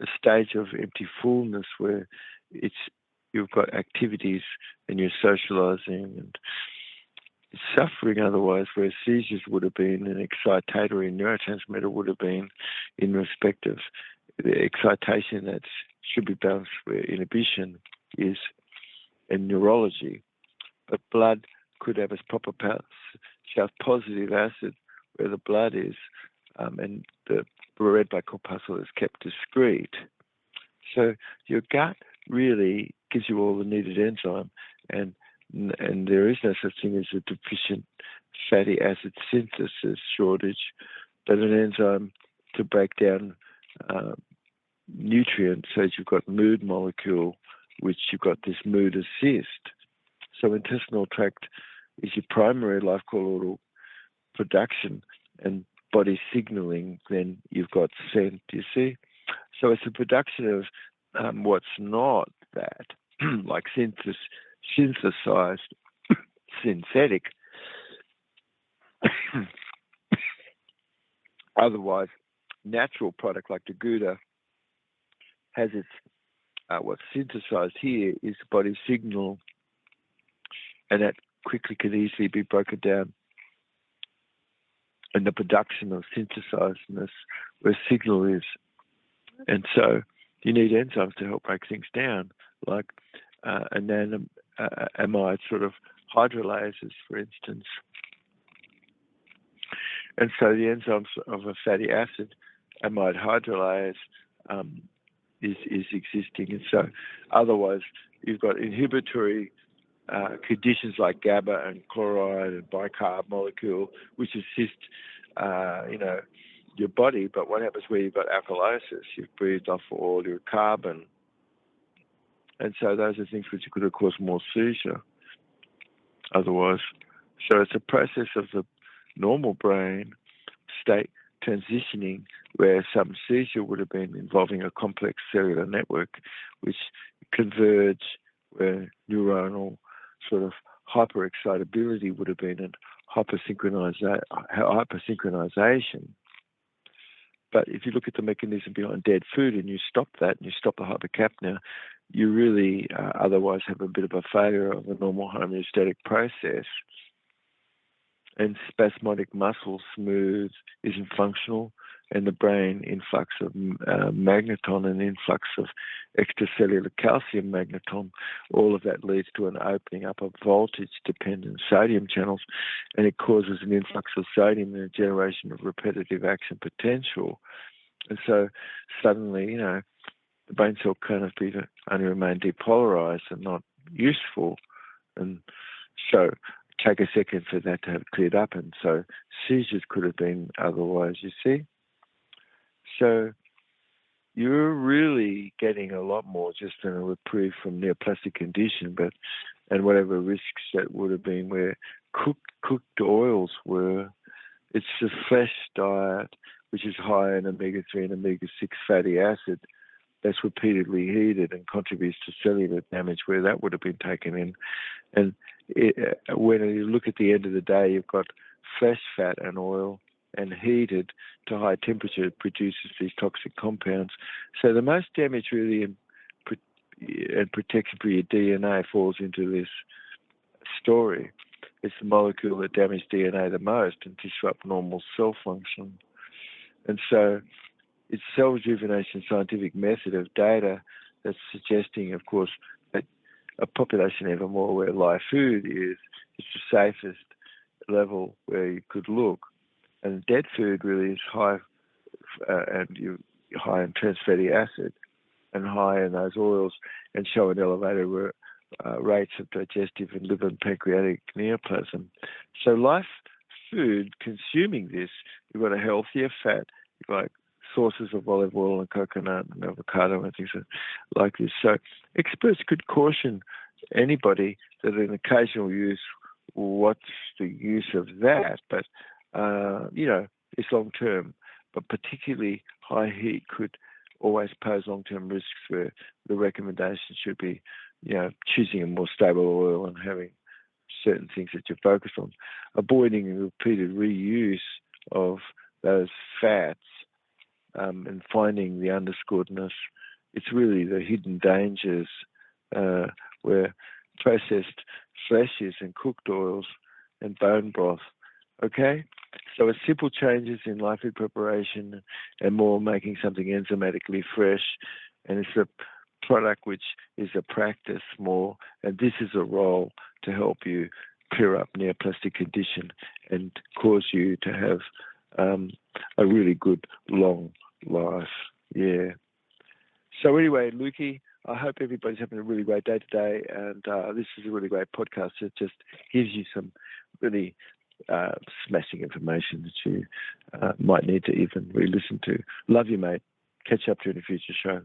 Speaker 1: a stage of empty fullness where you've got activities and you're socializing and suffering otherwise, where seizures would have been an excitatory neurotransmitter would have been in respect of the excitation that should be balanced where inhibition is in neurology. But blood could have its proper positive acid where the blood is, and the red blood corpuscle is kept discrete. So your gut really gives you all the needed enzyme, and there is no such thing as a deficient fatty acid synthesis shortage, but an enzyme to break down nutrients. So you've got mood molecule, which you've got this mood assist. So intestinal tract is your primary life colloidal production and body signaling. Then you've got scent, you see? So it's a production of what's not that, like synthesized, synthetic. Otherwise, natural product like the Gouda has its, what's synthesized here is body signal, and that quickly can easily be broken down in the production of synthesizedness where signal is. And so you need enzymes to help break things down, like amide sort of hydrolases, for instance. And so the enzymes of a fatty acid, amide hydrolase, is existing. And so otherwise you've got inhibitory conditions like GABA and chloride and bicarb molecule, which assist, your body. But what happens where you've got alkalosis? You've breathed off all your carbon. And so those are things which could have caused more seizure otherwise. So it's a process of the normal brain state transitioning where some seizure would have been involving a complex cellular network which converge, where neuronal sort of hyperexcitability would have been and hypersynchronization. But if you look at the mechanism behind dead food and you stop that and you stop the hypercapnia, you really otherwise have a bit of a failure of a normal homeostatic process. And spasmodic muscle smooth isn't functional, and the brain influx of magneton and influx of extracellular calcium magneton, all of that leads to an opening up of voltage-dependent sodium channels, and it causes an influx of sodium and a generation of repetitive action potential. And so suddenly, the brain cell kind of only remain depolarized and not useful. And so take a second for that to have cleared up, and so seizures could have been otherwise, you see. So you're really getting a lot more just than a reprieve from neoplastic condition, and whatever risks that would have been where cooked oils were. It's the flesh diet, which is high in omega-3 and omega-6 fatty acid, that's repeatedly heated and contributes to cellular damage where that would have been taken in. And when you look at the end of the day, you've got flesh, fat and oil, and heated to high temperature, it produces these toxic compounds. So the most damage really and protection for your DNA falls into this story. It's the molecule that damages DNA the most and disrupt normal cell function. And so it's cell rejuvenation scientific method of data that's suggesting, of course, that a population ever more where live food is the safest level where you could look. And dead food really is high high in trans fatty acid and high in those oils, and show an elevated rates of digestive and liver and pancreatic neoplasm. So live food, consuming this, you've got a healthier fat, you've got sources of olive oil and coconut and avocado and things like this. So experts could caution anybody that an occasional use, what's the use of that? But, it's long term. But particularly high heat could always pose long-term risks, where the recommendation should be, choosing a more stable oil and having certain things that you're focused on, avoiding repeated reuse of those fats, and finding the underscoredness. It's really the hidden dangers where processed fleshes and cooked oils and bone broth. Okay? So it's simple changes in live food preparation and more making something enzymatically fresh. And it's a product which is a practice more. And this is a role to help you clear up neoplastic condition and cause you to have a really good long life. Yeah. So anyway, Lukey, I hope everybody's having a really great day today. And this is a really great podcast that just gives you some really smashing information that you might need to even re-listen to. Love you, mate. Catch up to you in a future show.